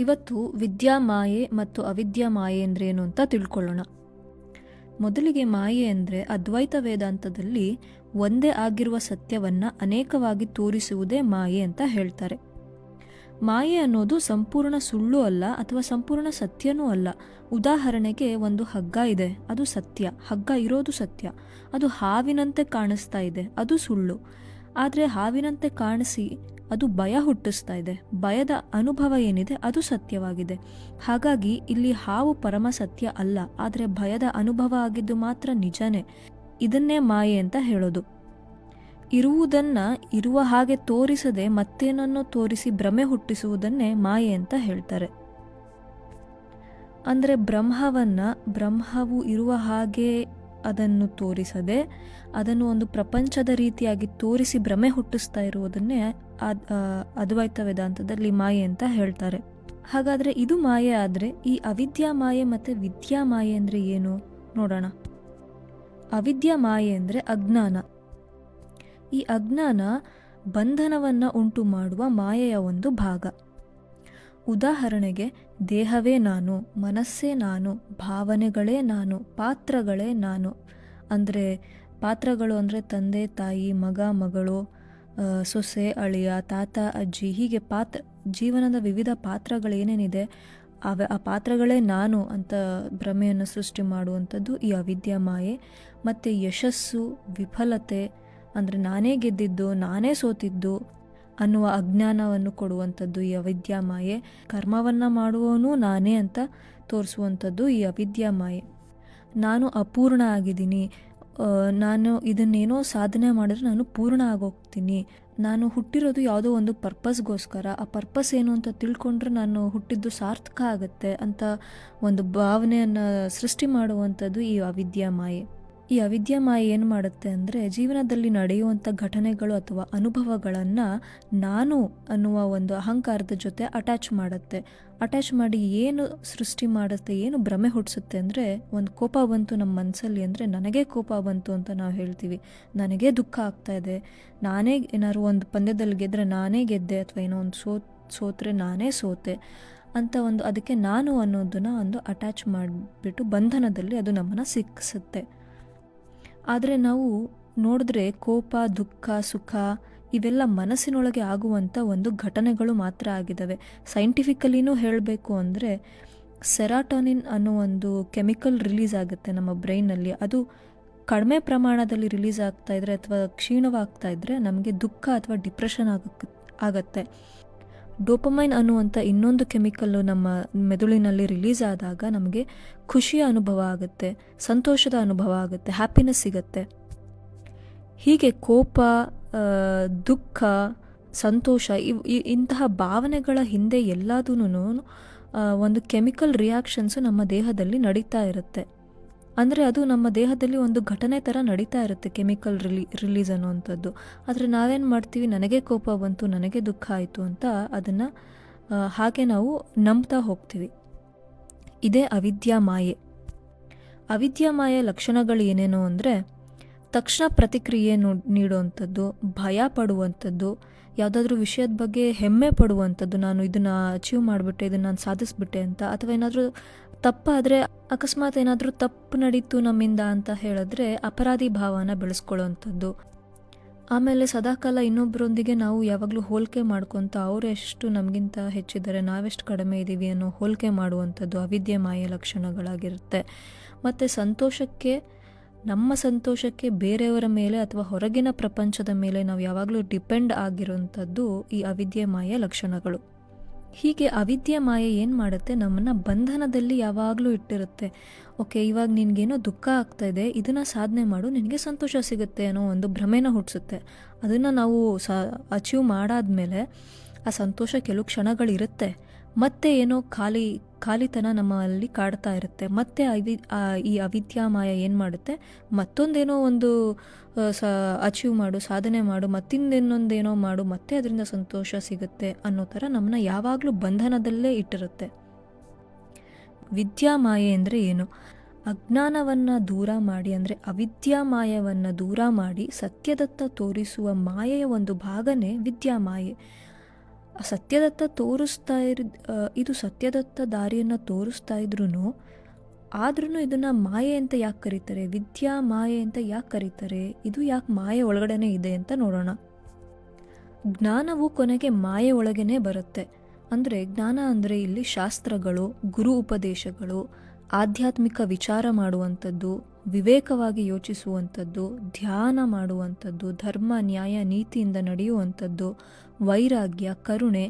ಇವತ್ತು ವಿದ್ಯಾಮಾಯೆ ಮತ್ತು ಅವಿದ್ಯಾಮಾಯೆ ಅಂದ್ರೇನು ಅಂತ ತಿಳ್ಕೊಳ್ಳೋಣ. ಮೊದಲಿಗೆ ಮಾಯೆ ಅಂದರೆ ಅದ್ವೈತ ವೇದಾಂತದಲ್ಲಿ ಒಂದೇ ಆಗಿರುವ ಸತ್ಯವನ್ನು ಅನೇಕವಾಗಿ ತೋರಿಸುವುದೇ ಮಾಯೆ ಅಂತ ಹೇಳ್ತಾರೆ. ಮಾಯೆ ಅನ್ನೋದು ಸಂಪೂರ್ಣ ಸುಳ್ಳು ಅಲ್ಲ ಅಥವಾ ಸಂಪೂರ್ಣ ಸತ್ಯನೂ ಅಲ್ಲ. ಉದಾಹರಣೆಗೆ ಒಂದು ಹಗ್ಗ ಇದೆ, ಅದು ಸತ್ಯ, ಹಗ್ಗ ಇರೋದು ಸತ್ಯ. ಅದು ಹಾವಿನಂತೆ ಕಾಣಿಸ್ತಾ ಇದೆ, ಅದು ಸುಳ್ಳು. ಆದರೆ ಹಾವಿನಂತೆ ಕಾಣಿಸಿ ಅದು ಭಯ ಹುಟ್ಟಿಸ್ತಾ ಇದೆ, ಭಯದ ಅನುಭವ ಏನಿದೆ ಅದು ಸತ್ಯವಾಗಿದೆ. ಹಾಗಾಗಿ ಇಲ್ಲಿ ಹಾವು ಪರಮ ಸತ್ಯ ಅಲ್ಲ, ಆದರೆ ಭಯದ ಅನುಭವ ಆಗಿದ್ದು ಮಾತ್ರ ನಿಜನೇ. ಇದನ್ನೇ ಮಾಯೆ ಅಂತ ಹೇಳೋದು. ಇರುವುದನ್ನು ಇರುವ ಹಾಗೆ ತೋರಿಸದೆ ಮತ್ತೇನನ್ನೋ ತೋರಿಸಿ ಭ್ರಮೆ ಹುಟ್ಟಿಸುವುದನ್ನೇ ಮಾಯೆ ಅಂತ ಹೇಳ್ತಾರೆ. ಅಂದರೆ ಬ್ರಹ್ಮವು ಇರುವ ಹಾಗೆ ಅದನ್ನು ತೋರಿಸದೆ ಅದನ್ನು ಒಂದು ಪ್ರಪಂಚದ ರೀತಿಯಾಗಿ ತೋರಿಸಿ ಭ್ರಮೆ ಹುಟ್ಟಿಸ್ತಾ ಇರುವುದನ್ನೇ ಅದ್ವೈತ ವೇದಾಂತದಲ್ಲಿ ಮಾಯೆ ಅಂತ ಹೇಳ್ತಾರೆ. ಹಾಗಾದರೆ ಇದು ಮಾಯೆ ಆದರೆ ಈ ಅವಿದ್ಯಾ ಮಾಯೆ ಮತ್ತು ವಿದ್ಯಾ ಮಾಯೆ ಅಂದರೆ ಏನು ನೋಡೋಣ. ಅವಿದ್ಯಾ ಮಾಯೆ ಅಂದರೆ ಅಜ್ಞಾನ. ಈ ಅಜ್ಞಾನ ಬಂಧನವನ್ನು ಉಂಟು ಮಾಡುವ ಮಾಯೆಯ ಒಂದು ಭಾಗ. ಉದಾಹರಣೆಗೆ ದೇಹವೇ ನಾನು, ಮನಸ್ಸೇ ನಾನು, ಭಾವನೆಗಳೇ ನಾನು, ಪಾತ್ರಗಳೇ ನಾನು. ಅಂದರೆ ಪಾತ್ರಗಳು ಅಂದರೆ ತಂದೆ ತಾಯಿ, ಮಗ ಮಗಳು, ಸೊಸೆ ಅಳಿಯ, ತಾತ ಅಜ್ಜಿ, ಹೀಗೆ ಜೀವನದ ವಿವಿಧ ಪಾತ್ರಗಳೇನೇನಿದೆ ಆ ಪಾತ್ರಗಳೇ ನಾನು ಅಂತ ಭ್ರಮೆಯನ್ನು ಸೃಷ್ಟಿ ಮಾಡುವಂಥದ್ದು ಈ ಅವಿದ್ಯಾ ಮಾಯೆ. ಮತ್ತು ಯಶಸ್ಸು, ವಿಫಲತೆ ಅಂದರೆ ನಾನೇ ಗೆದ್ದಿದ್ದು, ನಾನೇ ಸೋತಿದ್ದು ಅನ್ನುವ ಅಜ್ಞಾನವನ್ನು ಕೊಡುವಂಥದ್ದು ಈ ಅವಿದ್ಯಾ ಮಾಯೆ. ಕರ್ಮವನ್ನು ಮಾಡುವವನು ನಾನೇ ಅಂತ ತೋರಿಸುವಂಥದ್ದು ಈ ಅವಿದ್ಯಾ ಮಾಯೆ. ನಾನು ಅಪೂರ್ಣ ಆಗಿದ್ದೀನಿ, ನಾನು ಇದನ್ನೇನೋ ಸಾಧನೆ ಮಾಡಿದ್ರೆ ನಾನು ಪೂರ್ಣ ಆಗೋಗ್ತೀನಿ, ನಾನು ಹುಟ್ಟಿರೋದು ಯಾವುದೋ ಒಂದು ಪರ್ಪಸ್ಗೋಸ್ಕರ, ಆ ಪರ್ಪಸ್ ಏನು ಅಂತ ತಿಳ್ಕೊಂಡ್ರೆ ನಾನು ಹುಟ್ಟಿದ್ದು ಸಾರ್ಥಕ ಆಗುತ್ತೆ ಅಂತ ಒಂದು ಭಾವನೆಯನ್ನು ಸೃಷ್ಟಿ ಮಾಡುವಂಥದ್ದು ಈ ಅವಿದ್ಯಾ ಮಾಯೆ. ಈ ಅವಿದ್ಯಾ ಮಾಯೆ ಏನು ಮಾಡುತ್ತೆ ಅಂದರೆ ಜೀವನದಲ್ಲಿ ನಡೆಯುವಂಥ ಘಟನೆಗಳು ಅಥವಾ ಅನುಭವಗಳನ್ನು ನಾನು ಅನ್ನುವ ಒಂದು ಅಹಂಕಾರದ ಜೊತೆ ಅಟ್ಯಾಚ್ ಮಾಡಿ ಏನು ಸೃಷ್ಟಿ ಮಾಡುತ್ತೆ, ಏನು ಭ್ರಮೆ ಹುಟ್ಟಿಸುತ್ತೆ ಅಂದರೆ, ಒಂದು ಕೋಪ ಬಂತು ನಮ್ಮ ಮನಸ್ಸಲ್ಲಿ ಅಂದರೆ ನನಗೇ ಕೋಪ ಬಂತು ಅಂತ ನಾವು ಹೇಳ್ತೀವಿ, ನನಗೇ ದುಃಖ ಆಗ್ತಾ ಇದೆ, ನಾನೇ ಏನಾದ್ರು ಒಂದು ಪಂದ್ಯದಲ್ಲಿ ಗೆದ್ದರೆ ನಾನೇ ಗೆದ್ದೆ ಅಥವಾ ಏನೋ ಒಂದು ಸೋತ್ರೆ ನಾನೇ ಸೋತೆ ಅಂತ ಅದಕ್ಕೆ ನಾನು ಅನ್ನೋದನ್ನು ಒಂದು ಅಟ್ಯಾಚ್ ಮಾಡಿಬಿಟ್ಟು ಬಂಧನದಲ್ಲಿ ಅದು ನಮ್ಮನ್ನು ಸಿಕ್ಕಿಸುತ್ತೆ. ಆದರೆ ನಾವು ನೋಡಿದ್ರೆ ಕೋಪ, ದುಃಖ, ಸುಖ ಇವೆಲ್ಲ ಮನಸ್ಸಿನೊಳಗೆ ಆಗುವಂಥ ಒಂದು ಘಟನೆಗಳು ಮಾತ್ರ ಆಗಿದ್ದಾವೆ. ಸೈಂಟಿಫಿಕಲಿನೂ ಹೇಳಬೇಕು ಅಂದರೆ ಸೆರಾಟೋನಿನ್ ಅನ್ನೋ ಒಂದು ಕೆಮಿಕಲ್ ರಿಲೀಸ್ ಆಗುತ್ತೆ ನಮ್ಮ ಬ್ರೈನಲ್ಲಿ. ಅದು ಕಡಿಮೆ ಪ್ರಮಾಣದಲ್ಲಿ ರಿಲೀಸ್ ಆಗ್ತಾ ಇದ್ರೆ ಅಥವಾ ಕ್ಷೀಣವಾಗ್ತಾ ಇದ್ದರೆ ನಮಗೆ ದುಃಖ ಅಥವಾ ಡಿಪ್ರೆಷನ್ ಆಗತ್ತೆ. ಡೋಪಮೈನ್ ಅನ್ನುವಂಥ ಇನ್ನೊಂದು ಕೆಮಿಕಲ್ಲು ನಮ್ಮ ಮೆದುಳಿನಲ್ಲಿ ರಿಲೀಸ್ ಆದಾಗ ನಮಗೆ ಖುಷಿಯ ಅನುಭವ ಆಗುತ್ತೆ, ಸಂತೋಷದ ಅನುಭವ ಆಗುತ್ತೆ, ಹ್ಯಾಪಿನೆಸ್ ಸಿಗುತ್ತೆ. ಹೀಗೆ ಕೋಪ, ದುಃಖ, ಸಂತೋಷ ಇಂತಹ ಭಾವನೆಗಳ ಹಿಂದೆ ಎಲ್ಲದೂ ಒಂದು ಕೆಮಿಕಲ್ ರಿಯಾಕ್ಷನ್ಸು ನಮ್ಮ ದೇಹದಲ್ಲಿ ನಡೀತಾ ಇರುತ್ತೆ. ಅಂದರೆ ಅದು ನಮ್ಮ ದೇಹದಲ್ಲಿ ಒಂದು ಘಟನೆ ಥರ ನಡೀತಾ ಇರುತ್ತೆ, ಕೆಮಿಕಲ್ ರಿಲೀಸ್ ಅನ್ನುವಂಥದ್ದು. ಆದರೆ ನಾವೇನು ಮಾಡ್ತೀವಿ, ನನಗೆ ಕೋಪ ಬಂತು, ನನಗೆ ದುಃಖ ಆಯಿತು ಅಂತ ಅದನ್ನು ಹಾಗೆ ನಾವು ನಂಬ್ತಾ ಹೋಗ್ತೀವಿ. ಇದೇ ಅವಿದ್ಯಾ ಮಾಯೆ. ಅವಿದ್ಯಾ ಮಾಯೆ ಲಕ್ಷಣಗಳು ಏನೇನು ಅಂದರೆ ತಕ್ಷಣ ಪ್ರತಿಕ್ರಿಯೆ ನೀಡುವಂಥದ್ದು, ಭಯ ಪಡುವಂಥದ್ದು, ಯಾವುದಾದ್ರೂ ವಿಷಯದ ಬಗ್ಗೆ ಹೆಮ್ಮೆ ಪಡುವಂಥದ್ದು, ನಾನು ಇದನ್ನು ಅಚೀವ್ ಮಾಡಿಬಿಟ್ಟೆ, ಇದನ್ನು ನಾನು ಸಾಧಿಸ್ಬಿಟ್ಟೆ ಅಂತ. ಅಥವಾ ಏನಾದರೂ ತಪ್ಪಾದರೆ, ಅಕಸ್ಮಾತ್ ಏನಾದರೂ ತಪ್ಪು ನಡೀತು ನಮ್ಮಿಂದ ಅಂತ ಹೇಳಿದ್ರೆ ಅಪರಾಧಿ ಭಾವನ ಬೆಳೆಸ್ಕೊಳ್ಳೋವಂಥದ್ದು. ಆಮೇಲೆ ಸದಾಕಾಲ ಇನ್ನೊಬ್ಬರೊಂದಿಗೆ ನಾವು ಯಾವಾಗಲೂ ಹೋಲಿಕೆ ಮಾಡ್ಕೊತ ಅವರು ಎಷ್ಟು ನಮಗಿಂತ ಹೆಚ್ಚಿದ್ದಾರೆ, ನಾವೆಷ್ಟು ಕಡಿಮೆ ಇದ್ದೀವಿ ಅನ್ನೋ ಹೋಲಿಕೆ ಮಾಡುವಂಥದ್ದು ಅವಿದ್ಯೆ ಮಾಯೆ ಲಕ್ಷಣಗಳಾಗಿರುತ್ತೆ. ಮತ್ತು ನಮ್ಮ ಸಂತೋಷಕ್ಕೆ ಬೇರೆಯವರ ಮೇಲೆ ಅಥವಾ ಹೊರಗಿನ ಪ್ರಪಂಚದ ಮೇಲೆ ನಾವು ಯಾವಾಗಲೂ ಡಿಪೆಂಡ್ ಆಗಿರುವಂಥದ್ದು ಈ ಅವಿದ್ಯೆ ಮಾಯೆ ಲಕ್ಷಣಗಳು. ಹೀಗೆ ಅವಿದ್ಯೆ ಮಾಯೆ ಏನು ಮಾಡುತ್ತೆ, ನಮ್ಮನ್ನು ಬಂಧನದಲ್ಲಿ ಯಾವಾಗಲೂ ಇಟ್ಟಿರುತ್ತೆ. ಓಕೆ, ಇವಾಗ ನಿನಗೇನೋ ದುಃಖ ಆಗ್ತಾ ಇದೆ, ಇದನ್ನು ಸಾಧನೆ ಮಾಡು, ನಿನಗೆ ಸಂತೋಷ ಸಿಗುತ್ತೆ ಅನ್ನೋ ಒಂದು ಭ್ರಮೆನ ಹುಟ್ಟಿಸುತ್ತೆ. ಅದನ್ನು ನಾವು ಅಚೀವ್ ಮಾಡಾದ್ಮೇಲೆ ಆ ಸಂತೋಷ ಕೆಲವು ಕ್ಷಣಗಳಿರುತ್ತೆ, ಮತ್ತೆ ಏನೋ ಖಾಲಿತನ ನಮ್ಮಲ್ಲಿ ಕಾಡ್ತಾ ಇರುತ್ತೆ. ಮತ್ತೆ ಈ ಅವಿದ್ಯಾ ಮಾಯ ಏನು ಮಾಡುತ್ತೆ, ಮತ್ತೊಂದೇನೋ ಒಂದು ಅಚೀವ್ ಮಾಡು, ಸಾಧನೆ ಮಾಡು, ಮತ್ತಿನ್ನೊಂದೇನೋ ಮಾಡು, ಮತ್ತೆ ಅದರಿಂದ ಸಂತೋಷ ಸಿಗುತ್ತೆ ಅನ್ನೋ ಥರ ನಮ್ಮನ್ನ ಯಾವಾಗಲೂ ಬಂಧನದಲ್ಲೇ ಇಟ್ಟಿರುತ್ತೆ. ವಿದ್ಯಾ ಮಾಯೆ ಅಂದರೆ ಏನು? ಅಜ್ಞಾನವನ್ನು ದೂರ ಮಾಡಿ, ಅಂದರೆ ಅವಿದ್ಯಾ ಮಾಯವನ್ನು ದೂರ ಮಾಡಿ ಸತ್ಯದತ್ತ ತೋರಿಸುವ ಮಾಯೆಯ ಒಂದು ಭಾಗನೇ ವಿದ್ಯಾ ಮಾಯೆ. ಸತ್ಯದತ್ತ ತೋರಿಸ್ತಾ ಇದು ಸತ್ಯದತ್ತ ದಾರಿಯನ್ನು ತೋರಿಸ್ತಾ ಇದ್ರೂ ಆದ್ರೂ ಇದನ್ನು ಮಾಯೆ ಅಂತ ಯಾಕೆ ಕರೀತಾರೆ, ವಿದ್ಯಾ ಮಾಯೆ ಅಂತ ಯಾಕೆ ಕರೀತಾರೆ, ಇದು ಯಾಕೆ ಮಾಯೆ ಒಳಗಡೆನೇ ಇದೆ ಅಂತ ನೋಡೋಣ. ಜ್ಞಾನವು ಕೊನೆಗೆ ಮಾಯೆ ಒಳಗೇನೆ ಬರುತ್ತೆ. ಅಂದರೆ ಜ್ಞಾನ ಅಂದರೆ ಇಲ್ಲಿ ಶಾಸ್ತ್ರಗಳು, ಗುರು ಉಪದೇಶಗಳು, ಆಧ್ಯಾತ್ಮಿಕ ವಿಚಾರ ಮಾಡುವಂಥದ್ದು, ವಿವೇಕವಾಗಿ ಯೋಚಿಸುವಂಥದ್ದು, ಧ್ಯಾನ ಮಾಡುವಂಥದ್ದು, ಧರ್ಮ ನ್ಯಾಯ ನೀತಿಯಿಂದ ನಡೆಯುವಂಥದ್ದು, ವೈರಾಗ್ಯ, ಕರುಣೆ,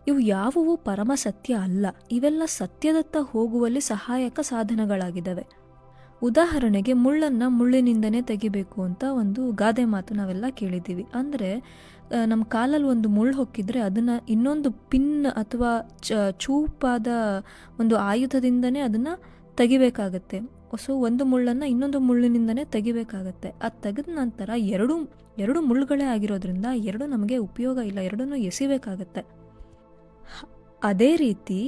ಇವು ಯಾವುವು ಪರಮ ಸತ್ಯ ಅಲ್ಲ. ಇವೆಲ್ಲ ಸತ್ಯದತ್ತ ಹೋಗುವಲ್ಲಿ ಸಹಾಯಕ ಸಾಧನಗಳಾಗಿದ್ದಾವೆ. ಉದಾಹರಣೆಗೆ ಮುಳ್ಳನ್ನು ಮುಳ್ಳಿನಿಂದನೇ ತೆಗಿಬೇಕು ಅಂತ ಒಂದು ಗಾದೆ ಮಾತು ನಾವೆಲ್ಲ ಕೇಳಿದ್ದೀವಿ. ಅಂದರೆ ನಮ್ಮ ಕಾಲಲ್ಲಿ ಒಂದು ಮುಳ್ಳು ಹೊಕ್ಕಿದ್ರೆ ಅದನ್ನು ಇನ್ನೊಂದು ಪಿನ್ ಅಥವಾ ಚೂಪಾದ ಒಂದು ಆಯುಧದಿಂದನೇ ಅದನ್ನು ತೆಗಿಬೇಕಾಗತ್ತೆ. ಸೊ ಒಂದು ಮುಳ್ಳನ್ನು ಇನ್ನೊಂದು ಮುಳ್ಳಿನಿಂದನೇ ತೆಗಿಬೇಕಾಗತ್ತೆ. ಅದು ತೆಗೆದ ನಂತರ ಎರಡು ಮುಳ್ಳುಗಳೇ ಆಗಿರೋದ್ರಿಂದ ಎರಡು ನಮಗೆ ಉಪಯೋಗ ಇಲ್ಲ, ಎರಡನ್ನೂ ಎಸಿಬೇಕಾಗತ್ತೆ. ಅದೇ ರೀತಿ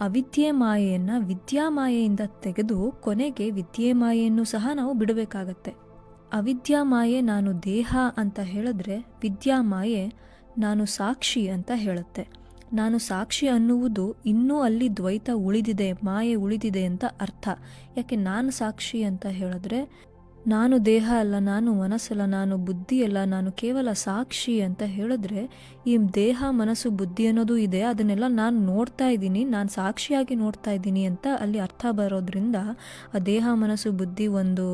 ಅವಿದ್ಯೆ ಮಾಯೆಯನ್ನು ವಿದ್ಯಾಮಾಯೆಯಿಂದ ತೆಗೆದು ಕೊನೆಗೆ ವಿದ್ಯೆ ಮಾಯೆಯನ್ನು ಸಹ ನಾವು ಬಿಡಬೇಕಾಗತ್ತೆ. ಅವಿದ್ಯಾಮಾಯೆ ನಾನು ದೇಹ ಅಂತ ಹೇಳಿದ್ರೆ, ವಿದ್ಯಾಮಾಯೆ ನಾನು ಸಾಕ್ಷಿ ಅಂತ ಹೇಳುತ್ತೆ. ನಾನು ಸಾಕ್ಷಿ ಅನ್ನುವುದು ಇನ್ನೂ ಅಲ್ಲಿ ದ್ವೈತ ಉಳಿದಿದೆ, ಮಾಯೆ ಉಳಿದಿದೆ ಅಂತ ಅರ್ಥ. ಯಾಕೆ ನಾನು ಸಾಕ್ಷಿ ಅಂತ ಹೇಳಿದ್ರೆ ನಾನು ದೇಹ ಅಲ್ಲ, ನಾನು ಮನಸ್ಸಲ್ಲ, ನಾನು ಬುದ್ಧಿ ಅಲ್ಲ, ನಾನು ಕೇವಲ ಸಾಕ್ಷಿ ಅಂತ ಹೇಳಿದ್ರೆ ಈ ದೇಹ ಮನಸ್ಸು ಬುದ್ಧಿ ಅನ್ನೋದು ಇದೆ, ಅದನ್ನೆಲ್ಲ ನಾನು ನೋಡ್ತಾ ಇದ್ದೀನಿ, ನಾನು ಸಾಕ್ಷಿಯಾಗಿ ನೋಡ್ತಾ ಇದ್ದೀನಿ ಅಂತ ಅಲ್ಲಿ ಅರ್ಥ ಬರೋದ್ರಿಂದ ಆ ದೇಹ ಮನಸ್ಸು ಬುದ್ಧಿ ಒಂದು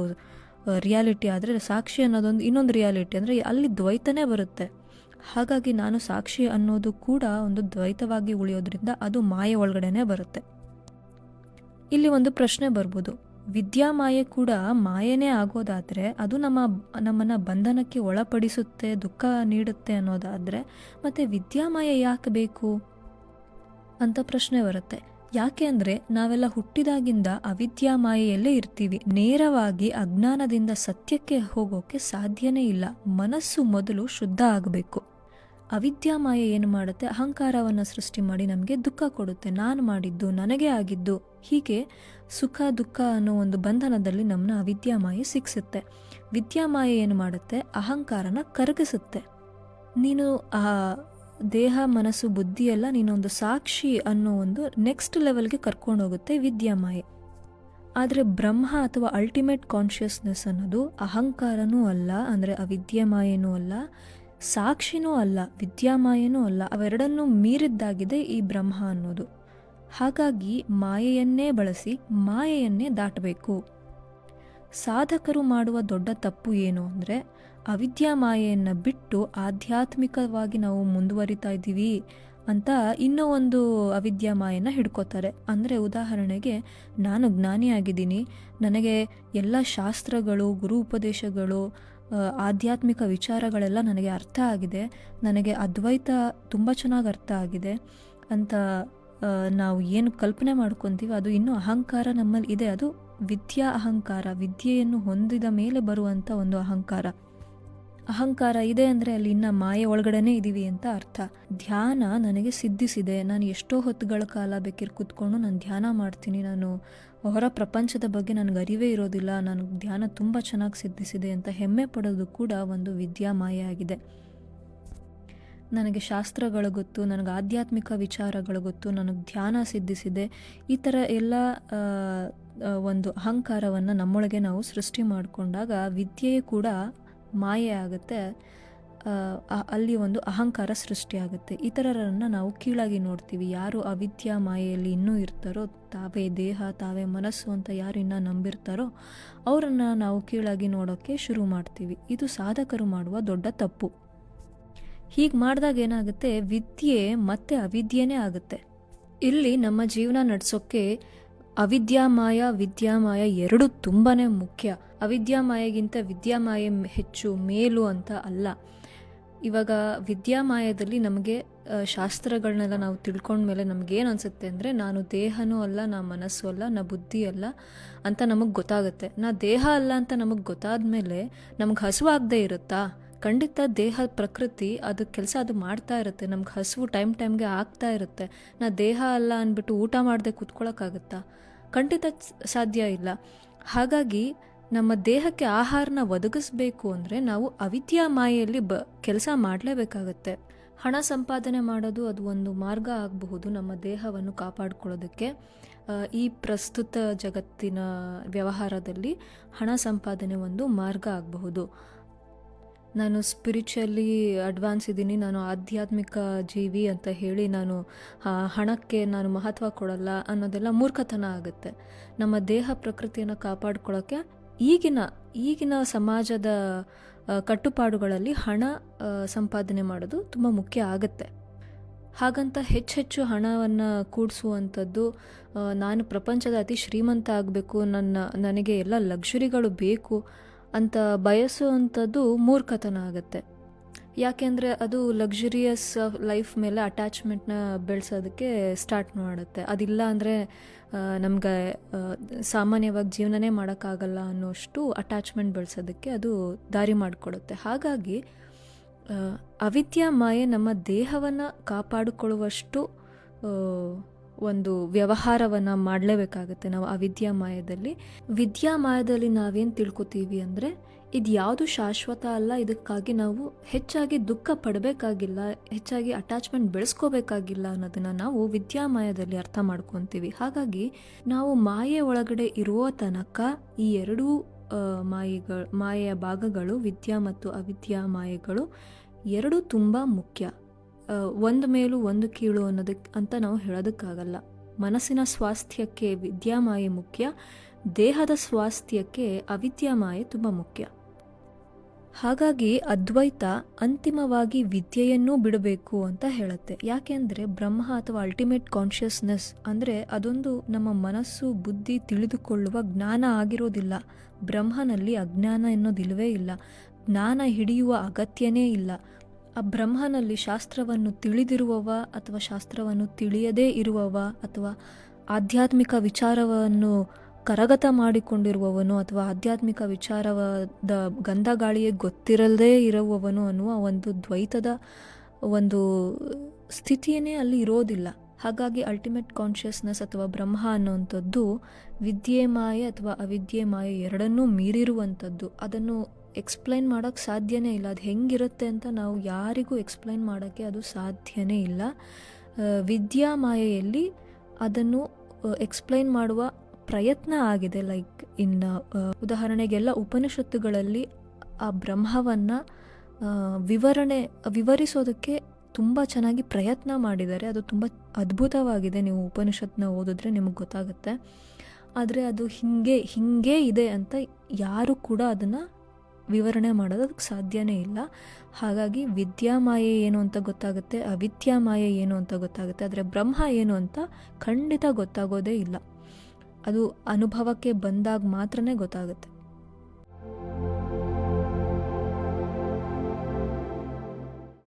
ರಿಯಾಲಿಟಿ ಆದರೆ ಸಾಕ್ಷಿ ಅನ್ನೋದೊಂದು ಇನ್ನೊಂದು ರಿಯಾಲಿಟಿ, ಅಂದರೆ ಅಲ್ಲಿ ದ್ವೈತನೇ ಬರುತ್ತೆ. ಹಾಗಾಗಿ ನಾನು ಸಾಕ್ಷಿ ಅನ್ನೋದು ಕೂಡ ಒಂದು ದ್ವೈತವಾಗಿ ಉಳಿಯೋದ್ರಿಂದ ಅದು ಮಾಯೆ ಒಳಗಡೆನೇ ಬರುತ್ತೆ. ಇಲ್ಲಿ ಒಂದು ಪ್ರಶ್ನೆ ಬರ್ಬೋದು, ವಿದ್ಯಾಮಾಯೆ ಕೂಡ ಮಾಯೆನೇ ಆಗೋದಾದರೆ ಅದು ನಮ್ಮನ್ನು ಬಂಧನಕ್ಕೆ ಒಳಪಡಿಸುತ್ತೆ, ದುಃಖ ನೀಡುತ್ತೆ ಅನ್ನೋದಾದರೆ ಮತ್ತೆ ವಿದ್ಯಾಮಾಯೆ ಯಾಕೆ ಬೇಕು ಅಂತ ಪ್ರಶ್ನೆ ಬರುತ್ತೆ. ಯಾಕೆ ಅಂದರೆ ನಾವೆಲ್ಲ ಹುಟ್ಟಿದಾಗಿಂದ ಅವಿದ್ಯಾಮಾಯೆಯಲ್ಲೇ ಇರ್ತೀವಿ. ನೇರವಾಗಿ ಅಜ್ಞಾನದಿಂದ ಸತ್ಯಕ್ಕೆ ಹೋಗೋಕ್ಕೆ ಸಾಧ್ಯನೇ ಇಲ್ಲ. ಮನಸ್ಸು ಮೊದಲು ಶುದ್ಧ ಆಗಬೇಕು. ಅವಿದ್ಯಾಮಾಯೆ ಏನು ಮಾಡುತ್ತೆ, ಅಹಂಕಾರವನ್ನು ಸೃಷ್ಟಿ ಮಾಡಿ ನಮಗೆ ದುಃಖ ಕೊಡುತ್ತೆ. ನಾನು ಮಾಡಿದ್ದು, ನನಗೆ ಆಗಿದ್ದು, ಹೀಗೆ ಸುಖ ದುಃಖ ಅನ್ನೋ ಒಂದು ಬಂಧನದಲ್ಲಿ ನಮ್ಮನ್ನ ಅವಿದ್ಯಾಮಾಯೆ ಸಿಕ್ಸುತ್ತೆ. ವಿದ್ಯಾಮಾಯೆ ಏನು ಮಾಡುತ್ತೆ, ಅಹಂಕಾರನ ಕರಗಿಸುತ್ತೆ. ನೀನು ಆ ದೇಹ ಮನಸ್ಸು ಬುದ್ಧಿಯೆಲ್ಲ ನೀನೊಂದು ಸಾಕ್ಷಿ ಅನ್ನೋ ಒಂದು ನೆಕ್ಸ್ಟ್ ಲೆವೆಲ್ಗೆ ಕರ್ಕೊಂಡೋಗುತ್ತೆ ವಿದ್ಯಾಮಾಯೆ. ಆದರೆ ಬ್ರಹ್ಮ ಅಥವಾ ಅಲ್ಟಿಮೇಟ್ ಕಾನ್ಷಿಯಸ್ನೆಸ್ ಅನ್ನೋದು ಅಹಂಕಾರನೂ ಅಲ್ಲ, ಅಂದರೆ ಅವಿದ್ಯಾಮಾಯೆನೂ ಅಲ್ಲ, ಸಾಕ್ಷಿನೂ ಅಲ್ಲ, ವಿದ್ಯಾಮಾಯೆನೂ ಅಲ್ಲ. ಅವೆರಡನ್ನೂ ಮೀರಿದ್ದಾಗಿದೆ ಈ ಬ್ರಹ್ಮ ಅನ್ನೋದು. ಹಾಗಾಗಿ ಮಾಯೆಯನ್ನೇ ಬಳಸಿ ಮಾಯೆಯನ್ನೇ ದಾಟಬೇಕು. ಸಾಧಕರು ಮಾಡುವ ದೊಡ್ಡ ತಪ್ಪು ಏನು ಅಂದರೆ, ಅವಿದ್ಯಾಮಾಯೆಯನ್ನು ಬಿಟ್ಟು ಆಧ್ಯಾತ್ಮಿಕವಾಗಿ ನಾವು ಮುಂದುವರಿತಾ ಇದ್ದೀವಿ ಅಂತ ಇನ್ನೂ ಒಂದು ಅವಿದ್ಯಾಮಾಯೆಯನ್ನು ಹಿಡ್ಕೋತಾರೆ. ಅಂದರೆ ಉದಾಹರಣೆಗೆ, ನಾನು ಜ್ಞಾನಿಯಾಗಿದ್ದೀನಿ, ನನಗೆ ಎಲ್ಲ ಶಾಸ್ತ್ರಗಳು, ಗುರು ಉಪದೇಶಗಳು, ಆಧ್ಯಾತ್ಮಿಕ ವಿಚಾರಗಳೆಲ್ಲ ನನಗೆ ಅರ್ಥ ಆಗಿದೆ, ನನಗೆ ಅದ್ವೈತ ತುಂಬ ಚೆನ್ನಾಗಿ ಅರ್ಥ ಆಗಿದೆ ಅಂತ ನಾವು ಏನು ಕಲ್ಪನೆ ಮಾಡ್ಕೊತೀವಿ ಅದು ಇನ್ನೂ ಅಹಂಕಾರ ನಮ್ಮಲ್ಲಿ ಇದೆ. ಅದು ವಿದ್ಯಾ ಅಹಂಕಾರ, ವಿದ್ಯೆಯನ್ನು ಹೊಂದಿದ ಮೇಲೆ ಬರುವಂಥ ಒಂದು ಅಹಂಕಾರ ಇದೆ ಅಂದರೆ ಅಲ್ಲಿ ಇನ್ನು ಮಾಯೆ ಒಳಗಡೆನೇ ಇದ್ದೀವಿ ಅಂತ ಅರ್ಥ. ಧ್ಯಾನ ನನಗೆ ಸಿದ್ಧಿಸಿದೆ, ನಾನು ಎಷ್ಟೋ ಹೊತ್ತುಗಳ ಕಾಲ ಬೇಕಿರ್ ಕೂತ್ಕೊಂಡು ನಾನು ಧ್ಯಾನ ಮಾಡ್ತೀನಿ, ನಾನು ಹೊರ ಪ್ರಪಂಚದ ಬಗ್ಗೆ ನನಗೆ ಅರಿವೇ ಇರೋದಿಲ್ಲ, ನನಗೆ ಧ್ಯಾನ ತುಂಬ ಚೆನ್ನಾಗಿ ಸಿದ್ಧಿಸಿದೆ ಅಂತ ಹೆಮ್ಮೆ ಪಡೋದು ಕೂಡ ಒಂದು ವಿದ್ಯಾಮಾಯೆ ಆಗಿದೆ. ನನಗೆ ಶಾಸ್ತ್ರಗಳು ಗೊತ್ತು, ನನಗೆ ಆಧ್ಯಾತ್ಮಿಕ ವಿಚಾರಗಳು ಗೊತ್ತು, ನನಗೆ ಧ್ಯಾನ ಸಿದ್ಧಿಸಿದೆ, ಈ ಥರ ಎಲ್ಲ ಒಂದು ಅಹಂಕಾರವನ್ನು ನಮ್ಮೊಳಗೆ ನಾವು ಸೃಷ್ಟಿ ಮಾಡಿಕೊಂಡಾಗ ವಿದ್ಯೆಯೇ ಕೂಡ ಮಾಯೆ ಆಗುತ್ತೆ. ಅಲ್ಲಿ ಒಂದು ಅಹಂಕಾರ ಸೃಷ್ಟಿಯಾಗುತ್ತೆ. ಇತರರನ್ನು ನಾವು ಕೀಳಾಗಿ ನೋಡ್ತೀವಿ. ಯಾರು ಅವಿದ್ಯಾ ಮಾಯೆಯಲ್ಲಿ ಇನ್ನೂ ಇರ್ತಾರೋ, ತಾವೇ ದೇಹ ತಾವೇ ಮನಸ್ಸು ಅಂತ ಯಾರು ಇನ್ನೂ ನಂಬಿರ್ತಾರೋ ಅವರನ್ನು ನಾವು ಕೀಳಾಗಿ ನೋಡೋಕ್ಕೆ ಶುರು ಮಾಡ್ತೀವಿ. ಇದು ಸಾಧಕರು ಮಾಡುವ ದೊಡ್ಡ ತಪ್ಪು. ಹೀಗೆ ಮಾಡಿದಾಗ ಏನಾಗುತ್ತೆ, ವಿದ್ಯೆ ಮತ್ತೆ ಅವಿದ್ಯೆನೇ ಆಗುತ್ತೆ. ಇಲ್ಲಿ ನಮ್ಮ ಜೀವನ ನಡೆಸೋಕ್ಕೆ ಅವಿದ್ಯಾಮಾಯ ವಿದ್ಯಾಮಾಯ ಎರಡೂ ತುಂಬಾ ಮುಖ್ಯ. ಅವಿದ್ಯಾಮಾಯೆಗಿಂತ ವಿದ್ಯಾಮಾಯೆ ಹೆಚ್ಚು ಮೇಲು ಅಂತ ಅಲ್ಲ. ಇವಾಗ ವಿದ್ಯಾಮಾಯದಲ್ಲಿ ನಮಗೆ ಶಾಸ್ತ್ರಗಳನ್ನೆಲ್ಲ ನಾವು ತಿಳ್ಕೊಂಡ್ಮೇಲೆ ನಮಗೇನು ಅನಿಸುತ್ತೆ ಅಂದರೆ, ನಾನು ದೇಹನೂ ಅಲ್ಲ, ನಾ ಮನಸ್ಸು ಅಲ್ಲ, ನಾ ಬುದ್ಧಿ ಅಲ್ಲ ಅಂತ ನಮಗೆ ಗೊತ್ತಾಗುತ್ತೆ. ನಾ ದೇಹ ಅಲ್ಲ ಅಂತ ನಮಗೆ ಗೊತ್ತಾದ ಮೇಲೆ ನಮ್ಗೆ ಹಸುವಾಗದೇ ಇರುತ್ತಾ? ಖಂಡಿತ ದೇಹ ಪ್ರಕೃತಿ ಅದು ಕೆಲಸ ಅದು ಮಾಡ್ತಾ ಇರುತ್ತೆ. ನಮ್ಗೆ ಹಸಿವು ಟೈಮ್ಗೆ ಆಗ್ತಾ ಇರುತ್ತೆ. ನಾ ದೇಹ ಅಲ್ಲ ಅಂದ್ಬಿಟ್ಟು ಊಟ ಮಾಡದೆ ಕೂತ್ಕೊಳ್ಳೋಕ್ಕಾಗುತ್ತಾ? ಖಂಡಿತ ಸಾಧ್ಯ ಇಲ್ಲ. ಹಾಗಾಗಿ ನಮ್ಮ ದೇಹಕ್ಕೆ ಆಹಾರನ ಒದಗಿಸ್ಬೇಕು ಅಂದರೆ ನಾವು ಅವಿದ್ಯಾ ಮಾಯೆಯಲ್ಲಿ ಕೆಲಸ ಮಾಡಲೇಬೇಕಾಗತ್ತೆ. ಹಣ ಸಂಪಾದನೆ ಮಾಡೋದು ಅದು ಒಂದು ಮಾರ್ಗ ಆಗಬಹುದು ನಮ್ಮ ದೇಹವನ್ನು ಕಾಪಾಡಿಕೊಳ್ಳೋದಕ್ಕೆ. ಈ ಪ್ರಸ್ತುತ ಜಗತ್ತಿನ ವ್ಯವಹಾರದಲ್ಲಿ ಹಣ ಸಂಪಾದನೆ ಒಂದು ಮಾರ್ಗ ಆಗಬಹುದು. ನಾನು ಸ್ಪಿರಿಚುವಲಿ ಅಡ್ವಾನ್ಸ್ ಇದ್ದೀನಿ, ನಾನು ಆಧ್ಯಾತ್ಮಿಕ ಜೀವಿ ಅಂತ ಹೇಳಿ ನಾನು ಹಣಕ್ಕೆ ನಾನು ಮಹತ್ವ ಕೊಡಲ್ಲ ಅನ್ನೋದೆಲ್ಲ ಮೂರ್ಖತನ ಆಗುತ್ತೆ. ನಮ್ಮ ದೇಹ ಪ್ರಕೃತಿಯನ್ನು ಕಾಪಾಡ್ಕೊಳ್ಳೋಕ್ಕೆ ಈಗಿನ ಸಮಾಜದ ಕಟ್ಟುಪಾಡುಗಳಲ್ಲಿ ಹಣ ಸಂಪಾದನೆ ಮಾಡೋದು ತುಂಬ ಮುಖ್ಯ ಆಗುತ್ತೆ. ಹಾಗಂತ ಹೆಚ್ಚೆಚ್ಚು ಹಣವನ್ನು ಕೂಡಿಸುವಂಥದ್ದು, ನಾನು ಪ್ರಪಂಚದ ಅತಿ ಶ್ರೀಮಂತ ಆಗಬೇಕು, ನನಗೆ ಎಲ್ಲ ಲಕ್ಸುರಿಗಳು ಬೇಕು ಅಂತ ಬಯಸುವಂಥದ್ದು ಮೂರ್ಖತನ ಆಗುತ್ತೆ. ಯಾಕೆಂದರೆ ಅದು ಲಕ್ಸುರಿಯಸ್ ಲೈಫ್ ಮೇಲೆ ಅಟ್ಯಾಚ್ಮೆಂಟ್ನ ಬೆಳೆಸೋದಕ್ಕೆ ಸ್ಟಾರ್ಟ್ ಮಾಡುತ್ತೆ. ಅದಿಲ್ಲ ಅಂದರೆ ನಮ್ಗೆ ಸಾಮಾನ್ಯವಾಗಿ ಜೀವನನೇ ಮಾಡೋಕ್ಕಾಗಲ್ಲ ಅನ್ನೋಷ್ಟು ಅಟ್ಯಾಚ್ಮೆಂಟ್ ಬೆಳೆಸೋದಕ್ಕೆ ಅದು ದಾರಿ ಮಾಡಿಕೊಡುತ್ತೆ. ಹಾಗಾಗಿ ಅವಿದ್ಯಾ ಮಾಯೆ ನಮ್ಮ ದೇಹವನ್ನು ಕಾಪಾಡಿಕೊಳ್ಳುವಷ್ಟು ಒಂದು ವ್ಯವಹಾರವನ್ನು ಮಾಡಲೇಬೇಕಾಗುತ್ತೆ ನಾವು ಅವಿದ್ಯಾ ಮಾಯದಲ್ಲಿ ನಾವೇನು ತಿಳ್ಕೊತೀವಿ ಅಂದರೆ, ಇದು ಯಾವುದು ಶಾಶ್ವತ ಅಲ್ಲ, ಇದಕ್ಕಾಗಿ ನಾವು ಹೆಚ್ಚಾಗಿ ದುಃಖ ಪಡಬೇಕಾಗಿಲ್ಲ, ಹೆಚ್ಚಾಗಿ ಅಟ್ಯಾಚ್ಮೆಂಟ್ ಬೆಳೆಸ್ಕೋಬೇಕಾಗಿಲ್ಲ ಅನ್ನೋದನ್ನು ನಾವು ವಿದ್ಯಾಮಾಯದಲ್ಲಿ ಅರ್ಥ ಮಾಡ್ಕೊತೀವಿ. ಹಾಗಾಗಿ ನಾವು ಮಾಯೆ ಒಳಗಡೆ ಇರುವ ತನಕ ಈ ಎರಡೂ ಮಾಯೆಯ ಭಾಗಗಳು, ವಿದ್ಯಾ ಮತ್ತು ಅವಿದ್ಯಾ ಮಾಯೆಗಳು ಎರಡೂ ತುಂಬ ಮುಖ್ಯ. ಒಂದು ಮೇಲೂ ಒಂದು ಕೀಳು ಅನ್ನೋದಕ್ಕೆ ಅಂತ ನಾವು ಹೇಳೋದಕ್ಕಾಗಲ್ಲ. ಮನಸ್ಸಿನ ಸ್ವಾಸ್ಥ್ಯಕ್ಕೆ ವಿದ್ಯಾಮಾಯೆ ಮುಖ್ಯ, ದೇಹದ ಸ್ವಾಸ್ಥ್ಯಕ್ಕೆ ಅವಿದ್ಯಾಮಾಯೆ ತುಂಬ ಮುಖ್ಯ. ಹಾಗಾಗಿ ಅದ್ವೈತ ಅಂತಿಮವಾಗಿ ವಿದ್ಯೆಯನ್ನೂ ಬಿಡಬೇಕು ಅಂತ ಹೇಳುತ್ತೆ. ಯಾಕೆಂದರೆ ಬ್ರಹ್ಮ ಅಥವಾ ಅಲ್ಟಿಮೇಟ್ ಕಾನ್ಷಿಯಸ್ನೆಸ್ ಅಂದರೆ ಅದೊಂದು ನಮ್ಮ ಮನಸ್ಸು ಬುದ್ಧಿ ತಿಳಿದುಕೊಳ್ಳುವ ಜ್ಞಾನ ಆಗಿರೋದಿಲ್ಲ. ಬ್ರಹ್ಮನಲ್ಲಿ ಅಜ್ಞಾನ ಎನ್ನೋದಿಲ್ಲವೇ ಇಲ್ಲ, ಜ್ಞಾನ ಹಿಡಿಯುವ ಅಗತ್ಯನೇ ಇಲ್ಲ. ಆ ಬ್ರಹ್ಮನಲ್ಲಿ ಶಾಸ್ತ್ರವನ್ನು ತಿಳಿದಿರುವವ ಅಥವಾ ಶಾಸ್ತ್ರವನ್ನು ತಿಳಿಯದೇ ಇರುವವ ಅಥವಾ ಆಧ್ಯಾತ್ಮಿಕ ವಿಚಾರವನ್ನು ಕರಗತ ಮಾಡಿಕೊಂಡಿರುವವನು ಅಥವಾ ಆಧ್ಯಾತ್ಮಿಕ ವಿಚಾರದ ಗಂಧಗಾಳಿಯೇ ಗೊತ್ತಿರದೇ ಇರುವವನು ಅನ್ನುವ ಒಂದು ದ್ವೈತದ ಒಂದು ಸ್ಥಿತಿಯೇ ಅಲ್ಲಿ ಇರೋದಿಲ್ಲ. ಹಾಗಾಗಿ ಅಲ್ಟಿಮೇಟ್ ಕಾನ್ಷಿಯಸ್ನೆಸ್ ಅಥವಾ ಬ್ರಹ್ಮ ಅನ್ನುವಂಥದ್ದು ವಿದ್ಯೆ ಮಾಯೆ ಅಥವಾ ಅವಿದ್ಯೆ ಮಾಯೆ ಎರಡನ್ನೂ ಮೀರಿರುವಂಥದ್ದು. ಅದನ್ನು ಎಕ್ಸ್ಪ್ಲೈನ್ ಮಾಡೋಕ್ಕೆ ಸಾಧ್ಯನೇ ಇಲ್ಲ. ಅದು ಹೆಂಗಿರುತ್ತೆ ಅಂತ ನಾವು ಯಾರಿಗೂ ಎಕ್ಸ್ಪ್ಲೈನ್ ಮಾಡೋಕ್ಕೆ ಅದು ಸಾಧ್ಯನೇ ಇಲ್ಲ. ವಿದ್ಯಾ ಮಾಯೆಯಲ್ಲಿ ಅದನ್ನು ಎಕ್ಸ್ಪ್ಲೈನ್ ಮಾಡುವ ಪ್ರಯತ್ನ ಆಗಿದೆ. ಲೈಕ್ ಉದಾಹರಣೆಗೆಲ್ಲ ಉಪನಿಷತ್ತುಗಳಲ್ಲಿ ಆ ಬ್ರಹ್ಮವನ್ನು ವಿವರಿಸೋದಕ್ಕೆ ತುಂಬ ಚೆನ್ನಾಗಿ ಪ್ರಯತ್ನ ಮಾಡಿದ್ದಾರೆ. ಅದು ತುಂಬ ಅದ್ಭುತವಾಗಿದೆ. ನೀವು ಉಪನಿಷತ್ನ ಓದಿದ್ರೆ ನಿಮಗೆ ಗೊತ್ತಾಗುತ್ತೆ. ಆದರೆ ಅದು ಹಿಂಗೆ ಇದೆ ಅಂತ ಯಾರು ಕೂಡ ಅದನ್ನು ವಿವರಣೆ ಮಾಡೋದಕ್ಕೆ ಸಾಧ್ಯನೇ ಇಲ್ಲ. ಹಾಗಾಗಿ ವಿದ್ಯಾಮಾಯೆ ಏನು ಅಂತ ಗೊತ್ತಾಗುತ್ತೆ, ಅವಿದ್ಯಾಮಾಯೆ ಏನು ಅಂತ ಗೊತ್ತಾಗುತ್ತೆ, ಆದರೆ ಬ್ರಹ್ಮ ಏನು ಅಂತ ಖಂಡಿತ ಗೊತ್ತಾಗೋದೇ ಇಲ್ಲ. ಅದು ಅನುಭವಕ್ಕೆ ಬಂದಾಗ ಮಾತ್ರನೇ ಗೊತ್ತಾಗುತ್ತೆ.